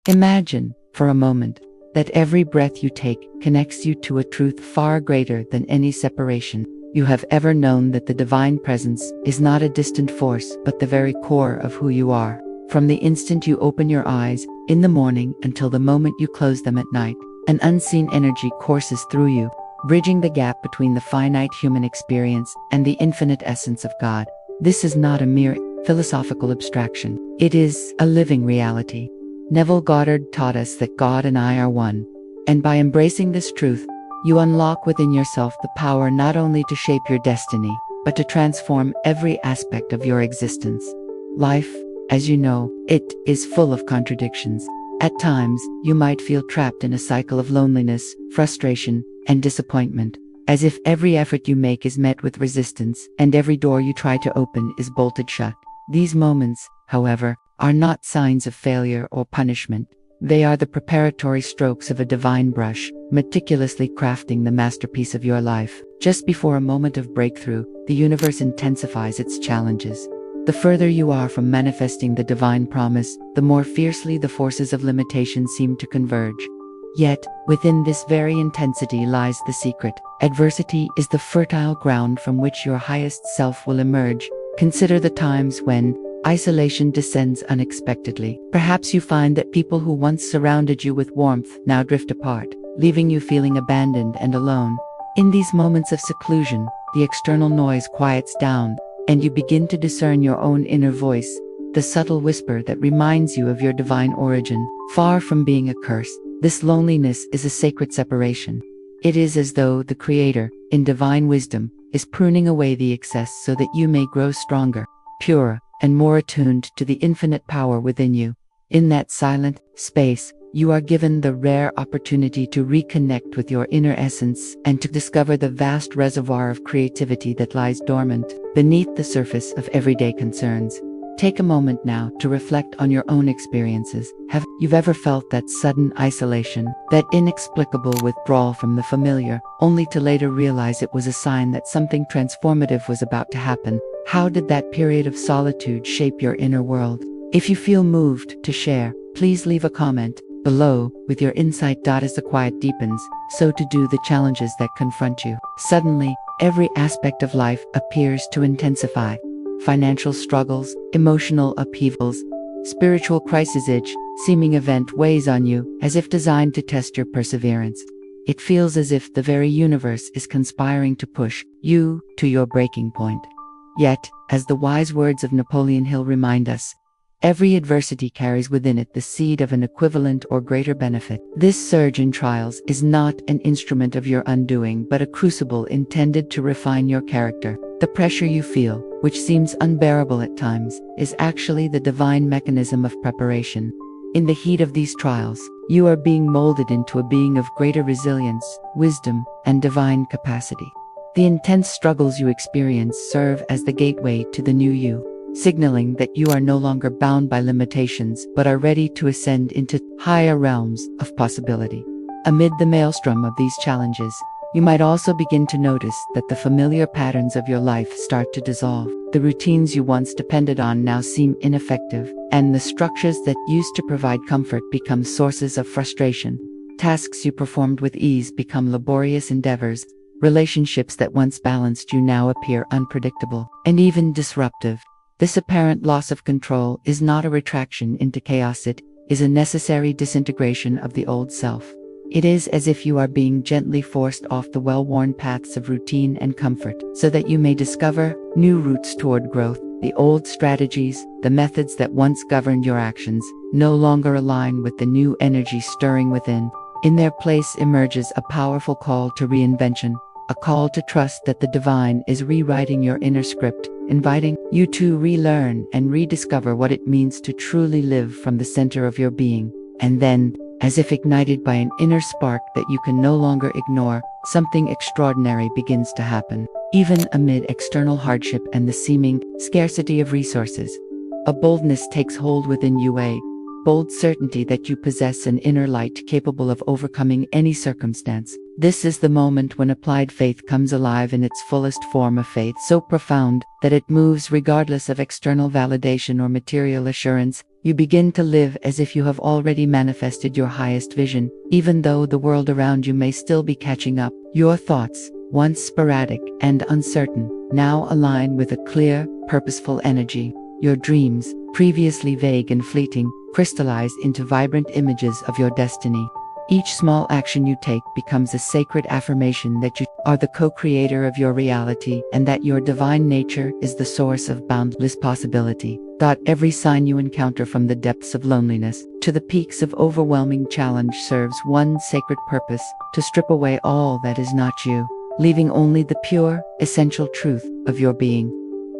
Imagine, for a moment, that every breath you take connects you to a truth far greater than any separation you have ever known, that the divine presence is not a distant force but the very core of who you are. From the instant you open your eyes in the morning until the moment you close them at night, an unseen energy courses through you, bridging the gap between the finite human experience and the infinite essence of God. This is not a mere philosophical abstraction. It is a living reality. Neville Goddard taught us that God and I are one. And by embracing this truth, you unlock within yourself the power not only to shape your destiny, but to transform every aspect of your existence. Life, as you know, it is full of contradictions. At times, you might feel trapped in a cycle of loneliness, frustration, and disappointment, as if every effort you make is met with resistance and every door you try to open is bolted shut. These moments, however, are not signs of failure or punishment. They are the preparatory strokes of a divine brush, meticulously crafting the masterpiece of your life. Just before a moment of breakthrough, the universe intensifies its challenges. The further you are from manifesting the divine promise, the more fiercely the forces of limitation seem to converge. Yet, within this very intensity lies the secret. Adversity is the fertile ground from which your highest self will emerge. Consider the times when isolation descends unexpectedly. Perhaps you find that people who once surrounded you with warmth now drift apart, leaving you feeling abandoned and alone. In these moments of seclusion, the external noise quiets down, and you begin to discern your own inner voice, the subtle whisper that reminds you of your divine origin. Far from being a curse, this loneliness is a sacred separation. It is as though the Creator, in divine wisdom, is pruning away the excess so that you may grow stronger, purer, and more attuned to the infinite power within you. In that silent space, you are given the rare opportunity to reconnect with your inner essence and to discover the vast reservoir of creativity that lies dormant beneath the surface of everyday concerns. Take a moment now to reflect on your own experiences. Have you ever felt that sudden isolation, that inexplicable withdrawal from the familiar, only to later realize it was a sign that something transformative was about to happen? How did that period of solitude shape your inner world? If you feel moved to share, please leave a comment below with your insight. As the quiet deepens, so to do the challenges that confront you. Suddenly, every aspect of life appears to intensify. Financial struggles, emotional upheavals, spiritual crisis, each seeming event weighs on you, as if designed to test your perseverance. It feels as if the very universe is conspiring to push you to your breaking point. Yet, as the wise words of Napoleon Hill remind us, every adversity carries within it the seed of an equivalent or greater benefit. This surge in trials is not an instrument of your undoing, but a crucible intended to refine your character. The pressure you feel, which seems unbearable at times, is actually the divine mechanism of preparation. In the heat of these trials, you are being molded into a being of greater resilience, wisdom, and divine capacity. The intense struggles you experience serve as the gateway to the new you, signaling that you are no longer bound by limitations but are ready to ascend into higher realms of possibility. Amid the maelstrom of these challenges, you might also begin to notice that the familiar patterns of your life start to dissolve. The routines you once depended on now seem ineffective, and the structures that used to provide comfort become sources of frustration. Tasks you performed with ease become laborious endeavors. Relationships that once balanced you now appear unpredictable and even disruptive. This apparent loss of control is not a retraction into chaos, it is a necessary disintegration of the old self. It is as if you are being gently forced off the well-worn paths of routine and comfort, so that you may discover new routes toward growth. The old strategies, the methods that once governed your actions, no longer align with the new energy stirring within. In their place emerges a powerful call to reinvention, a call to trust that the divine is rewriting your inner script, inviting you to relearn and rediscover what it means to truly live from the center of your being. And then, as if ignited by an inner spark that you can no longer ignore, something extraordinary begins to happen. Even amid external hardship and the seeming scarcity of resources, a boldness takes hold within you, a bold certainty that you possess an inner light capable of overcoming any circumstance. This is the moment when applied faith comes alive in its fullest form, a faith so profound that it moves regardless of external validation or material assurance. You begin to live as if you have already manifested your highest vision, even though the world around you may still be catching up. Your thoughts, once sporadic and uncertain, now align with a clear, purposeful energy. Your dreams, previously vague and fleeting, crystallize into vibrant images of your destiny. Each small action you take becomes a sacred affirmation that you are the co-creator of your reality and that your divine nature is the source of boundless possibility. Every sign you encounter, from the depths of loneliness to the peaks of overwhelming challenge, serves one sacred purpose: to strip away all that is not you, leaving only the pure, essential truth of your being.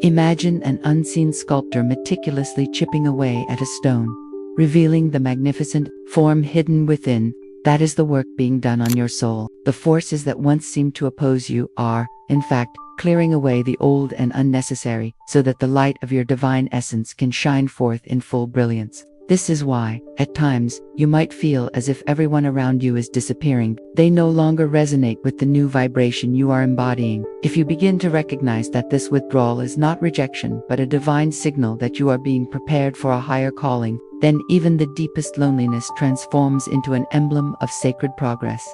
Imagine an unseen sculptor meticulously chipping away at a stone, revealing the magnificent form hidden within. That is the work being done on your soul. The forces that once seemed to oppose you are, in fact, clearing away the old and unnecessary, so that the light of your divine essence can shine forth in full brilliance. This is why, at times, you might feel as if everyone around you is disappearing. They no longer resonate with the new vibration you are embodying. If you begin to recognize that this withdrawal is not rejection but a divine signal that you are being prepared for a higher calling, then even the deepest loneliness transforms into an emblem of sacred progress.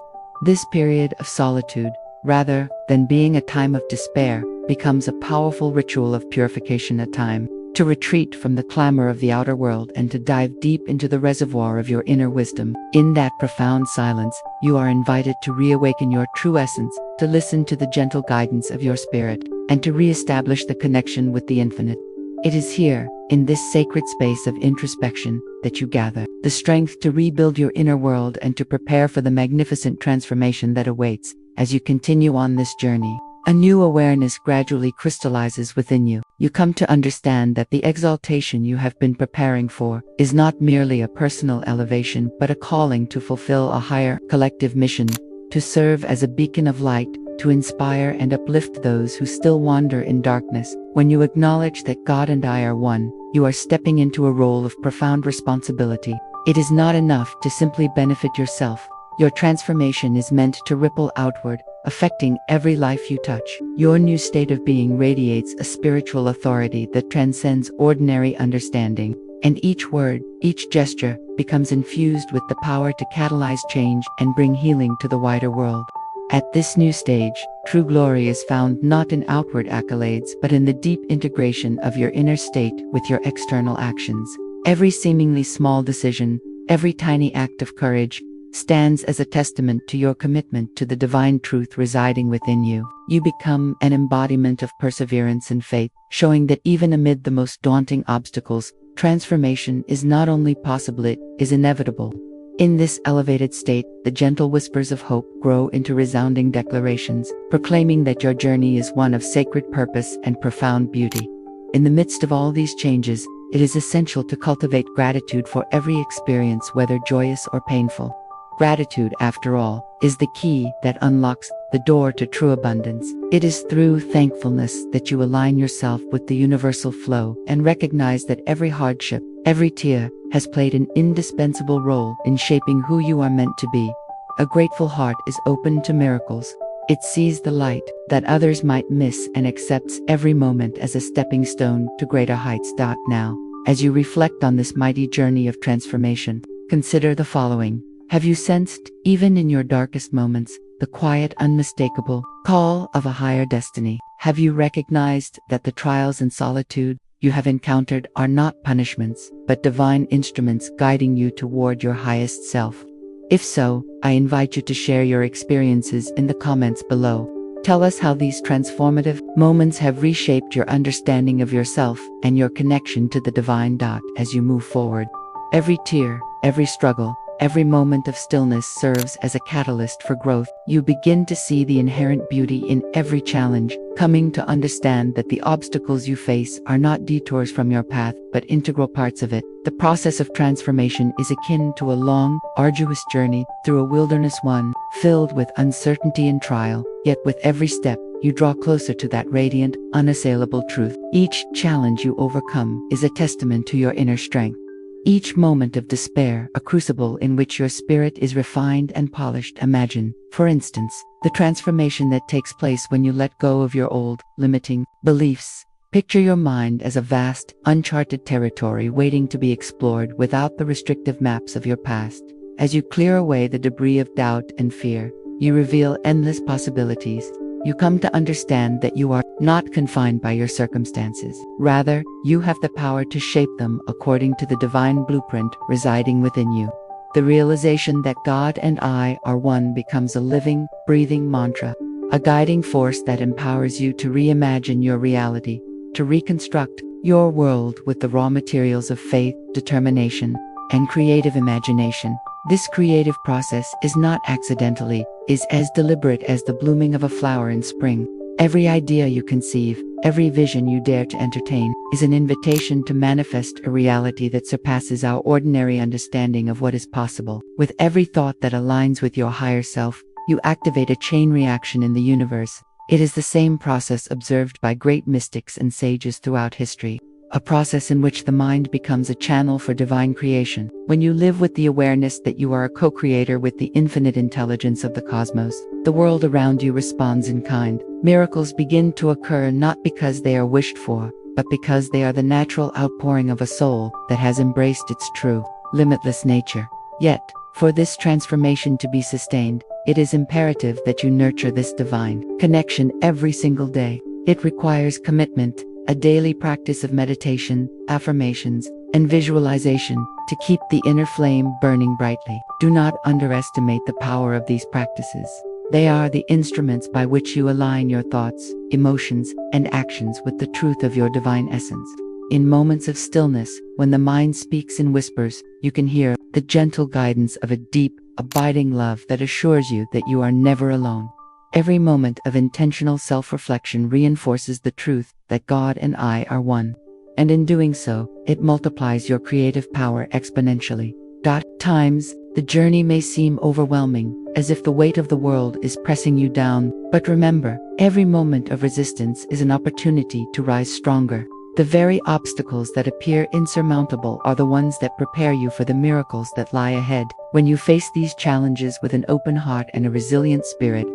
This period of solitude, rather than being a time of despair, becomes a powerful ritual of purification, a time to retreat from the clamor of the outer world and to dive deep into the reservoir of your inner wisdom. In that profound silence, you are invited to reawaken your true essence, to listen to the gentle guidance of your spirit, and to re-establish the connection with the infinite. It is here, in this sacred space of introspection, that you gather the strength to rebuild your inner world and to prepare for the magnificent transformation that awaits. As you continue on this journey, a new awareness gradually crystallizes within you. You come to understand that the exaltation you have been preparing for is not merely a personal elevation but a calling to fulfill a higher collective mission, to serve as a beacon of light, to inspire and uplift those who still wander in darkness. When you acknowledge that God and I are one, you are stepping into a role of profound responsibility. It is not enough to simply benefit yourself. Your transformation is meant to ripple outward, affecting every life you touch. Your new state of being radiates a spiritual authority that transcends ordinary understanding, and each word, each gesture, becomes infused with the power to catalyze change and bring healing to the wider world. At this new stage, true glory is found not in outward accolades but in the deep integration of your inner state with your external actions. Every seemingly small decision, every tiny act of courage, stands as a testament to your commitment to the divine truth residing within you. You become an embodiment of perseverance and faith, showing that even amid the most daunting obstacles, transformation is not only possible, it is inevitable. In this elevated state, the gentle whispers of hope grow into resounding declarations, proclaiming that your journey is one of sacred purpose and profound beauty. In the midst of all these changes, it is essential to cultivate gratitude for every experience, whether joyous or painful. Gratitude, after all, is the key that unlocks the door to true abundance. It is through thankfulness that you align yourself with the universal flow and recognize that every hardship, every tear, has played an indispensable role in shaping who you are meant to be. A grateful heart is open to miracles. It sees the light that others might miss and accepts every moment as a stepping stone to greater heights. Now, as you reflect on this mighty journey of transformation, consider the following. Have you sensed, even in your darkest moments, the quiet, unmistakable call of a higher destiny? Have you recognized that the trials and solitude you have encountered are not punishments, but divine instruments guiding you toward your highest self? If so, I invite you to share your experiences in the comments below. Tell us how these transformative moments have reshaped your understanding of yourself and your connection to the divine. As you move forward, every tear, every struggle, every moment of stillness serves as a catalyst for growth. You begin to see the inherent beauty in every challenge, coming to understand that the obstacles you face are not detours from your path, but integral parts of it. The process of transformation is akin to a long, arduous journey through a wilderness, one filled with uncertainty and trial, yet with every step, you draw closer to that radiant, unassailable truth. Each challenge you overcome is a testament to your inner strength. Each moment of despair, a crucible in which your spirit is refined and polished. Imagine, for instance, the transformation that takes place when you let go of your old, limiting beliefs. Picture your mind as a vast, uncharted territory waiting to be explored without the restrictive maps of your past. As you clear away the debris of doubt and fear, you reveal endless possibilities. You come to understand that you are not confined by your circumstances. Rather, you have the power to shape them according to the divine blueprint residing within you. The realization that God and I are one becomes a living, breathing mantra, a guiding force that empowers you to reimagine your reality, to reconstruct your world with the raw materials of faith, determination, and creative imagination. This creative process is not accidentally, is as deliberate as the blooming of a flower in spring. Every idea you conceive, every vision you dare to entertain, is an invitation to manifest a reality that surpasses our ordinary understanding of what is possible. With every thought that aligns with your higher self, you activate a chain reaction in the universe. It is the same process observed by great mystics and sages throughout history. A process in which the mind becomes a channel for divine creation. When you live with the awareness that you are a co-creator with the infinite intelligence of the cosmos, the world around you responds in kind. Miracles begin to occur not because they are wished for, but because they are the natural outpouring of a soul that has embraced its true, limitless nature. Yet, for this transformation to be sustained, it is imperative that you nurture this divine connection every single day. It requires commitment, a daily practice of meditation, affirmations, and visualization to keep the inner flame burning brightly. Do not underestimate the power of these practices. They are the instruments by which you align your thoughts, emotions, and actions with the truth of your divine essence. In moments of stillness, when the mind speaks in whispers, you can hear the gentle guidance of a deep, abiding love that assures you that you are never alone. Every moment of intentional self-reflection reinforces the truth that God and I are one. And in doing so, it multiplies your creative power exponentially. At times, the journey may seem overwhelming, as if the weight of the world is pressing you down. But remember, every moment of resistance is an opportunity to rise stronger. The very obstacles that appear insurmountable are the ones that prepare you for the miracles that lie ahead. When you face these challenges with an open heart and a resilient spirit,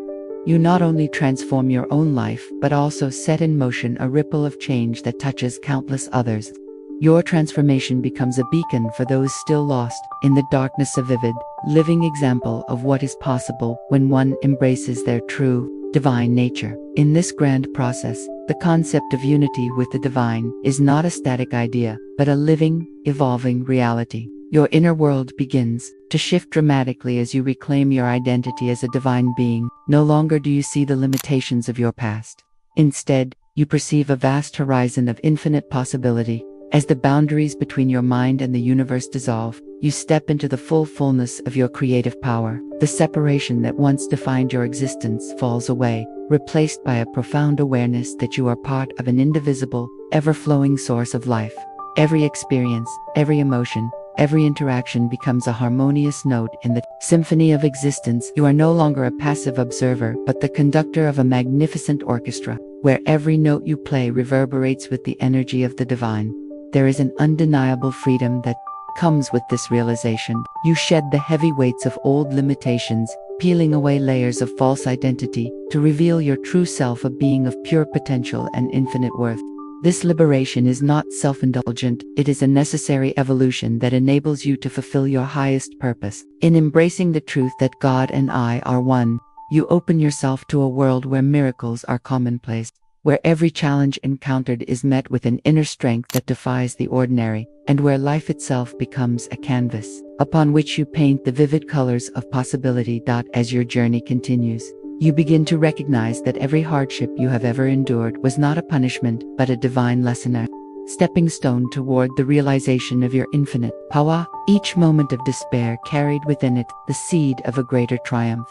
you not only transform your own life, but also set in motion a ripple of change that touches countless others. Your transformation becomes a beacon for those still lost in the darkness, a vivid, living example of what is possible when one embraces their true, divine nature. In this grand process, the concept of unity with the divine is not a static idea, but a living, evolving reality. Your inner world begins to shift dramatically as you reclaim your identity as a divine being. No longer do you see the limitations of your past. Instead, you perceive a vast horizon of infinite possibility. As the boundaries between your mind and the universe dissolve, you step into the fullness of your creative power. The separation that once defined your existence falls away, replaced by a profound awareness that you are part of an indivisible, ever-flowing source of life. Every experience, every emotion, every interaction becomes a harmonious note in the symphony of existence. You are no longer a passive observer, but the conductor of a magnificent orchestra, where every note you play reverberates with the energy of the divine. There is an undeniable freedom that comes with this realization. You shed the heavy weights of old limitations, peeling away layers of false identity to reveal your true self, a being of pure potential and infinite worth. This liberation is not self-indulgent, it is a necessary evolution that enables you to fulfill your highest purpose. In embracing the truth that God and I are one, you open yourself to a world where miracles are commonplace, where every challenge encountered is met with an inner strength that defies the ordinary, and where life itself becomes a canvas upon which you paint the vivid colors of possibility. As your journey continues, you begin to recognize that every hardship you have ever endured was not a punishment, but a divine lesson, a stepping stone toward the realization of your infinite power. Each moment of despair carried within it the seed of a greater triumph.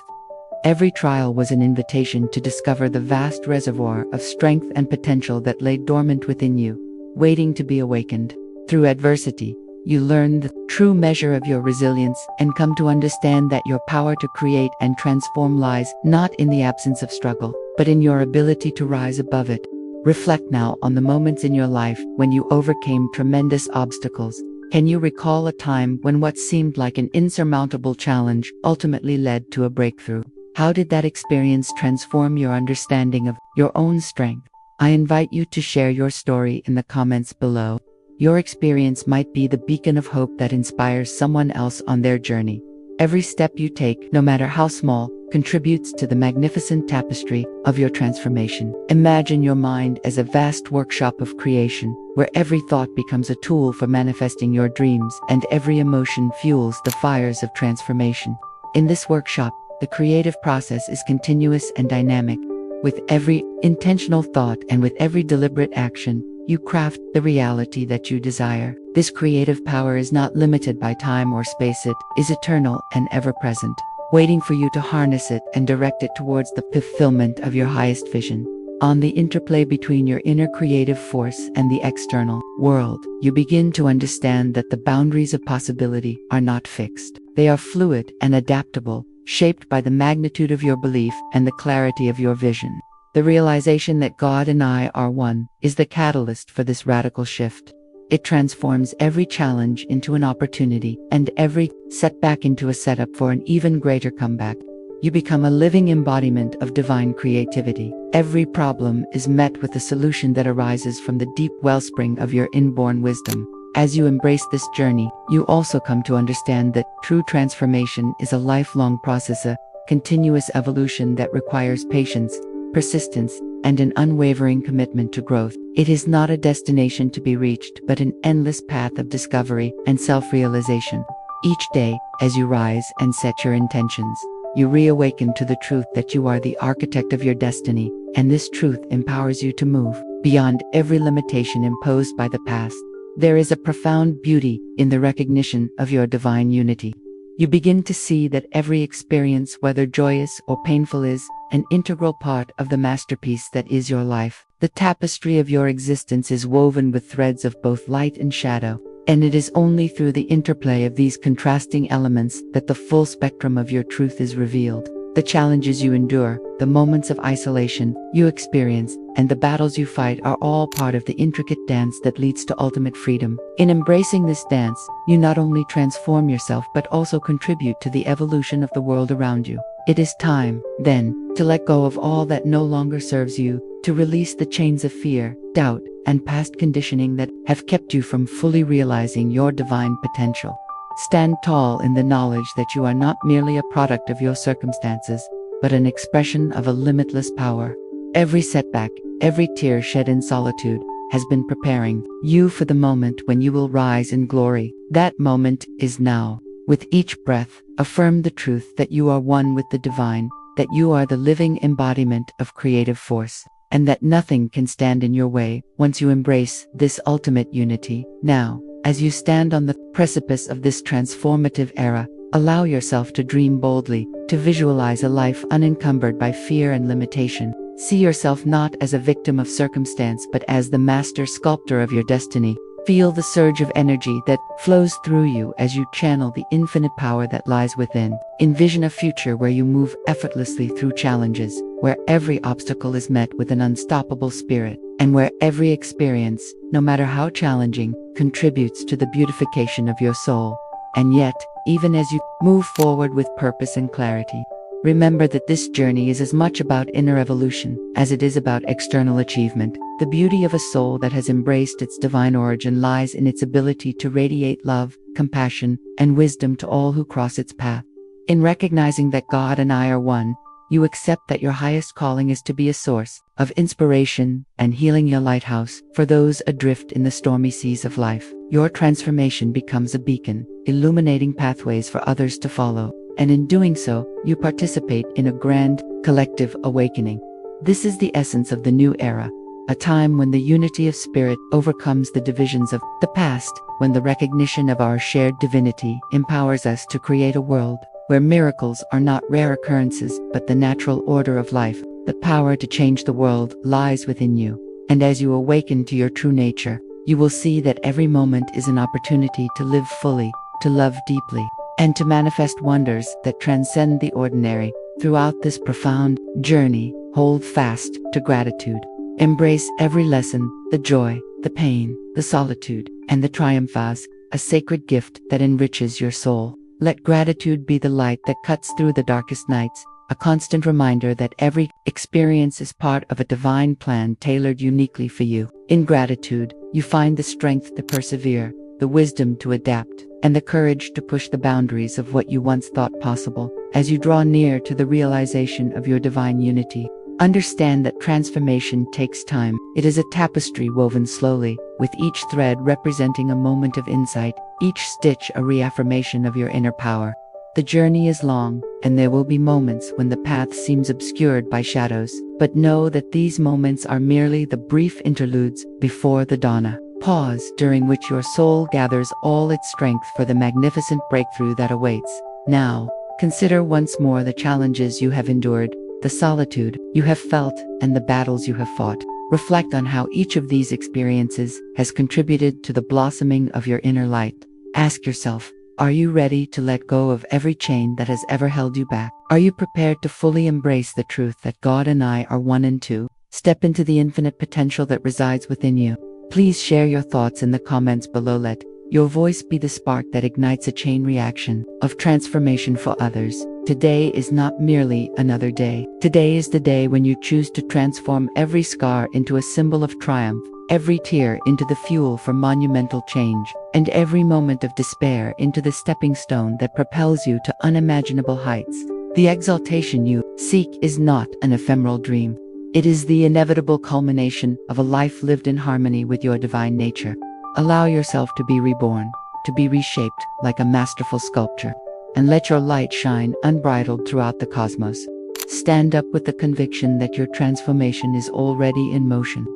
Every trial was an invitation to discover the vast reservoir of strength and potential that lay dormant within you, waiting to be awakened. Through adversity, you learn the true measure of your resilience and come to understand that your power to create and transform lies not in the absence of struggle, but in your ability to rise above it. Reflect now on the moments in your life when you overcame tremendous obstacles. Can you recall a time when what seemed like an insurmountable challenge ultimately led to a breakthrough? How did that experience transform your understanding of your own strength, I invite you to share your story in the comments below. Your experience might be the beacon of hope that inspires someone else on their journey. Every step you take, no matter how small, contributes to the magnificent tapestry of your transformation. Imagine your mind as a vast workshop of creation, where every thought becomes a tool for manifesting your dreams and every emotion fuels the fires of transformation. In this workshop, the creative process is continuous and dynamic. With every intentional thought and with every deliberate action, you craft the reality that you desire. This creative power is not limited by time or space. It is eternal and ever-present, waiting for you to harness it and direct it towards the fulfillment of your highest vision. On the interplay between your inner creative force and the external world, you begin to understand that the boundaries of possibility are not fixed. They are fluid and adaptable, shaped by the magnitude of your belief and the clarity of your vision. The realization that God and I are one is the catalyst for this radical shift. It transforms every challenge into an opportunity and every setback into a setup for an even greater comeback. You become a living embodiment of divine creativity. Every problem is met with a solution that arises from the deep wellspring of your inborn wisdom. As you embrace this journey, you also come to understand that true transformation is a lifelong process, a continuous evolution that requires patience, persistence, and an unwavering commitment to growth. It is not a destination to be reached, but an endless path of discovery and self-realization. Each day, as you rise and set your intentions, you reawaken to the truth that you are the architect of your destiny, and this truth empowers you to move beyond every limitation imposed by the past. There is a profound beauty in the recognition of your divine unity. You begin to see that every experience, whether joyous or painful, is an integral part of the masterpiece that is your life. The tapestry of your existence is woven with threads of both light and shadow, and it is only through the interplay of these contrasting elements that the full spectrum of your truth is revealed. The challenges you endure, the moments of isolation you experience, and the battles you fight are all part of the intricate dance that leads to ultimate freedom. In embracing this dance, you not only transform yourself but also contribute to the evolution of the world around you. It is time, then, to let go of all that no longer serves you, to release the chains of fear, doubt, and past conditioning that have kept you from fully realizing your divine potential. Stand tall in the knowledge that you are not merely a product of your circumstances, but an expression of a limitless power. Every setback, every tear shed in solitude, has been preparing you for the moment when you will rise in glory. That moment is now. With each breath, affirm the truth that you are one with the divine, that you are the living embodiment of creative force, and that nothing can stand in your way once you embrace this ultimate unity. Now, as you stand on the precipice of this transformative era, allow yourself to dream boldly, to visualize a life unencumbered by fear and limitation. See yourself not as a victim of circumstance but as the master sculptor of your destiny. Feel the surge of energy that flows through you as you channel the infinite power that lies within. Envision a future where you move effortlessly through challenges, where every obstacle is met with an unstoppable spirit, and where every experience, no matter how challenging, contributes to the beautification of your soul. And yet, even as you move forward with purpose and clarity, remember that this journey is as much about inner evolution as it is about external achievement. The beauty of a soul that has embraced its divine origin lies in its ability to radiate love, compassion, and wisdom to all who cross its path. In recognizing that God and I are one, you accept that your highest calling is to be a source of inspiration and healing, your lighthouse for those adrift in the stormy seas of life. Your transformation becomes a beacon, illuminating pathways for others to follow, and in doing so, you participate in a grand, collective awakening. This is the essence of the new era, a time when the unity of spirit overcomes the divisions of the past, when the recognition of our shared divinity empowers us to create a world where miracles are not rare occurrences but the natural order of life. The power to change the world lies within you, and as you awaken to your true nature, you will see that every moment is an opportunity to live fully, to love deeply, and to manifest wonders that transcend the ordinary. Throughout this profound journey, hold fast to gratitude. Embrace every lesson, the joy, the pain, the solitude, and the triumph as a sacred gift that enriches your soul. Let gratitude be the light that cuts through the darkest nights, a constant reminder that every experience is part of a divine plan tailored uniquely for you. In gratitude, you find the strength to persevere, the wisdom to adapt, and the courage to push the boundaries of what you once thought possible. As you draw near to the realization of your divine unity, understand that transformation takes time. It is a tapestry woven slowly, with each thread representing a moment of insight, each stitch a reaffirmation of your inner power. The journey is long, and there will be moments when the path seems obscured by shadows, but know that these moments are merely the brief interludes before the dawn. Pause during which your soul gathers all its strength for the magnificent breakthrough that awaits. Now, consider once more the challenges you have endured, the solitude you have felt, and the battles you have fought. Reflect on how each of these experiences has contributed to the blossoming of your inner light. Ask yourself, are you ready to let go of every chain that has ever held you back? Are you prepared to fully embrace the truth that God and I are one and two? Step into the infinite potential that resides within you. Please share your thoughts in the comments below. Let your voice be the spark that ignites a chain reaction of transformation for others. Today is not merely another day. Today is the day when you choose to transform every scar into a symbol of triumph, every tear into the fuel for monumental change, and every moment of despair into the stepping stone that propels you to unimaginable heights. The exaltation you seek is not an ephemeral dream. It is the inevitable culmination of a life lived in harmony with your divine nature. Allow yourself to be reborn, to be reshaped like a masterful sculpture, and let your light shine unbridled throughout the cosmos. Stand up with the conviction that your transformation is already in motion.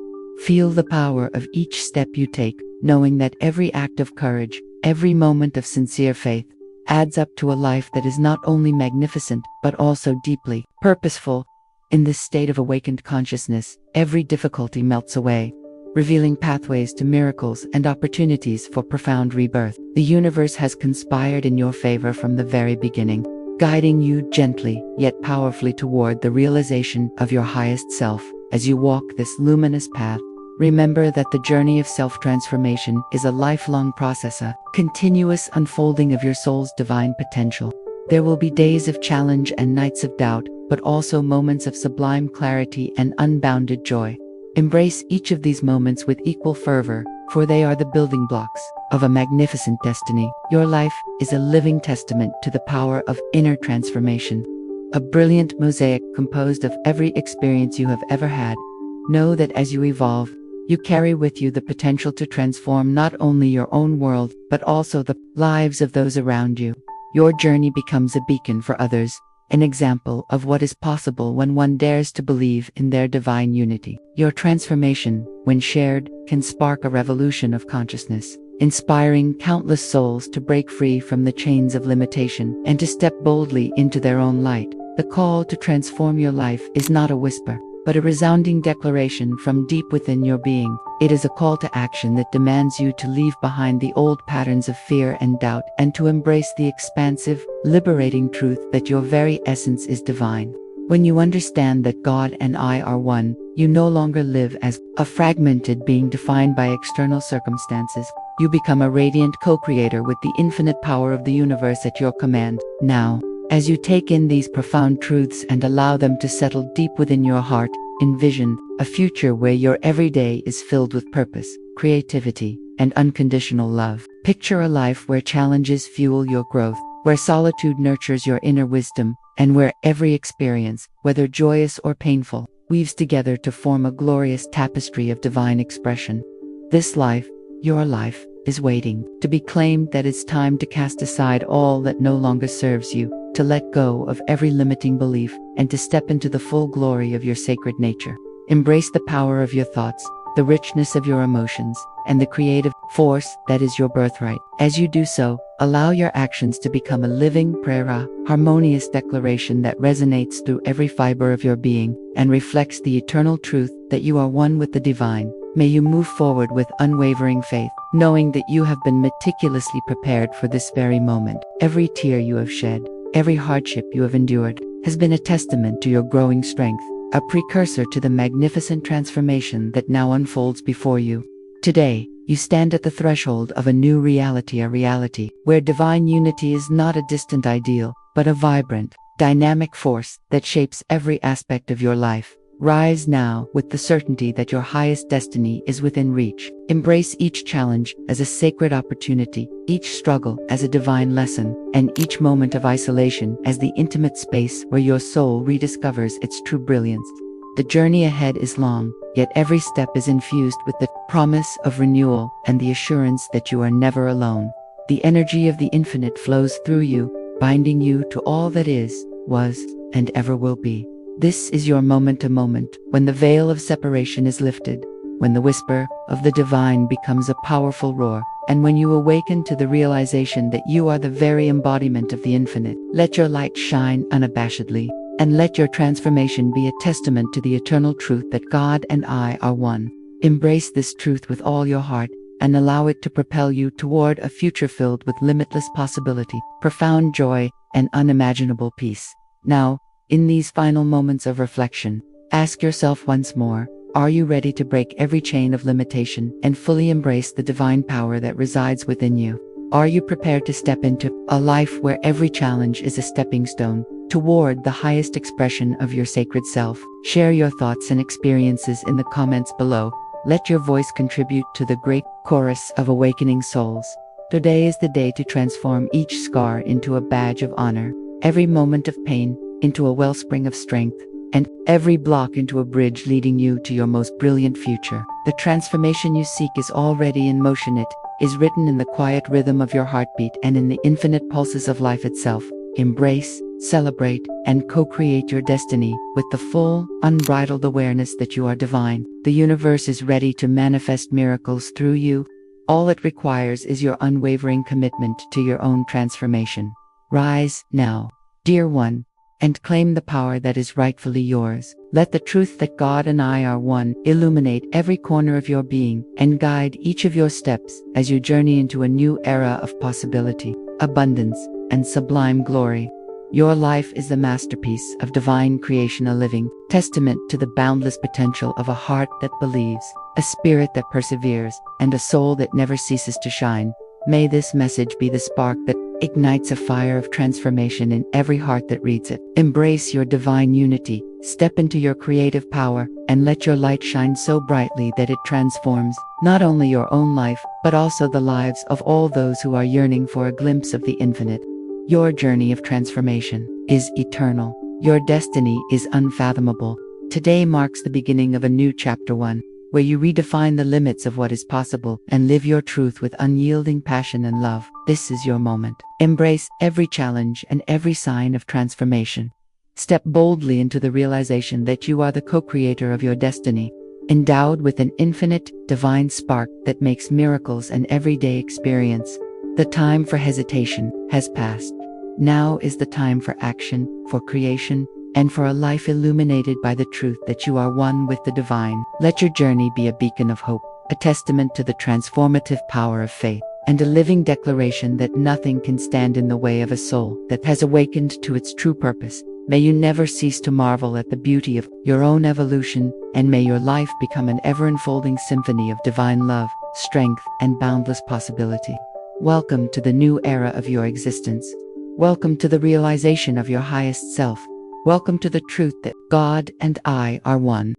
Feel the power of each step you take, knowing that every act of courage, every moment of sincere faith, adds up to a life that is not only magnificent, but also deeply purposeful. In this state of awakened consciousness, every difficulty melts away, revealing pathways to miracles and opportunities for profound rebirth. The universe has conspired in your favor from the very beginning, guiding you gently yet powerfully toward the realization of your highest self. As you walk this luminous path, remember that the journey of self-transformation is a lifelong process, a continuous unfolding of your soul's divine potential. There will be days of challenge and nights of doubt, but also moments of sublime clarity and unbounded joy. Embrace each of these moments with equal fervor, for they are the building blocks of a magnificent destiny. Your life is a living testament to the power of inner transformation, a brilliant mosaic composed of every experience you have ever had. Know that as you evolve, you carry with you the potential to transform not only your own world, but also the lives of those around you. Your journey becomes a beacon for others, an example of what is possible when one dares to believe in their divine unity. Your transformation, when shared, can spark a revolution of consciousness, inspiring countless souls to break free from the chains of limitation and to step boldly into their own light. The call to transform your life is not a whisper, but a resounding declaration from deep within your being. It is a call to action that demands you to leave behind the old patterns of fear and doubt and to embrace the expansive, liberating truth that your very essence is divine. When you understand that God and I are one, you no longer live as a fragmented being defined by external circumstances. You become a radiant co-creator with the infinite power of the universe at your command. Now, as you take in these profound truths and allow them to settle deep within your heart, envision a future where your everyday is filled with purpose, creativity, and unconditional love. Picture a life where challenges fuel your growth, where solitude nurtures your inner wisdom, and where every experience, whether joyous or painful, weaves together to form a glorious tapestry of divine expression. This life, your life, is waiting to be claimed. That it's time to cast aside all that no longer serves you, to let go of every limiting belief, and to step into the full glory of your sacred nature. Embrace the power of your thoughts, the richness of your emotions, and the creative force that is your birthright. As you do so, allow your actions to become a living prayer, a harmonious declaration that resonates through every fiber of your being and reflects the eternal truth that you are one with the divine. May you move forward with unwavering faith, knowing that you have been meticulously prepared for this very moment. Every tear you have shed, every hardship you have endured, has been a testament to your growing strength, a precursor to the magnificent transformation that now unfolds before you. Today, you stand at the threshold of a new reality, a reality where divine unity is not a distant ideal, but a vibrant, dynamic force that shapes every aspect of your life. Rise now with the certainty that your highest destiny is within reach. Embrace each challenge as a sacred opportunity, each struggle as a divine lesson, and each moment of isolation as the intimate space where your soul rediscovers its true brilliance. The journey ahead is long, yet every step is infused with the promise of renewal and the assurance that you are never alone. The energy of the infinite flows through you, binding you to all that is, was, and ever will be. This is your moment to moment, when the veil of separation is lifted, when the whisper of the divine becomes a powerful roar, and when you awaken to the realization that you are the very embodiment of the infinite. Let your light shine unabashedly, and let your transformation be a testament to the eternal truth that God and I are one. Embrace this truth with all your heart, and allow it to propel you toward a future filled with limitless possibility, profound joy, and unimaginable peace. Now, in these final moments of reflection, ask yourself once more, are you ready to break every chain of limitation and fully embrace the divine power that resides within you? Are you prepared to step into a life where every challenge is a stepping stone toward the highest expression of your sacred self? Share your thoughts and experiences in the comments below. Let your voice contribute to the great chorus of awakening souls. Today is the day to transform each scar into a badge of honor, every moment of pain into a wellspring of strength, and every block into a bridge leading you to your most brilliant future. The transformation you seek is already in motion. It is written in the quiet rhythm of your heartbeat and in the infinite pulses of life itself. Embrace, celebrate, and co-create your destiny with the full, unbridled awareness that you are divine. The universe is ready to manifest miracles through you. All it requires is your unwavering commitment to your own transformation. Rise now, dear one, and claim the power that is rightfully yours. Let the truth that God and I are one illuminate every corner of your being and guide each of your steps as you journey into a new era of possibility, abundance, and sublime glory. Your life is the masterpiece of divine creation, a living testament to the boundless potential of a heart that believes, a spirit that perseveres, and a soul that never ceases to shine. May this message be the spark that ignites a fire of transformation in every heart that reads it. Embrace your divine unity, step into your creative power, and let your light shine so brightly that it transforms not only your own life, but also the lives of all those who are yearning for a glimpse of the infinite. Your journey of transformation is eternal. Your destiny is unfathomable. Today marks the beginning of a new chapter 1, where you redefine the limits of what is possible and live your truth with unyielding passion and love. This is your moment. Embrace every challenge and every sign of transformation. Step boldly into the realization that you are the co-creator of your destiny, endowed with an infinite, divine spark that makes miracles an everyday experience. The time for hesitation has passed. Now is the time for action, for creation, and for a life illuminated by the truth that you are one with the divine. Let your journey be a beacon of hope, a testament to the transformative power of faith, and a living declaration that nothing can stand in the way of a soul that has awakened to its true purpose. May you never cease to marvel at the beauty of your own evolution, and may your life become an ever-unfolding symphony of divine love, strength, and boundless possibility. Welcome to the new era of your existence. Welcome to the realization of your highest self. Welcome to the truth that God and I are one.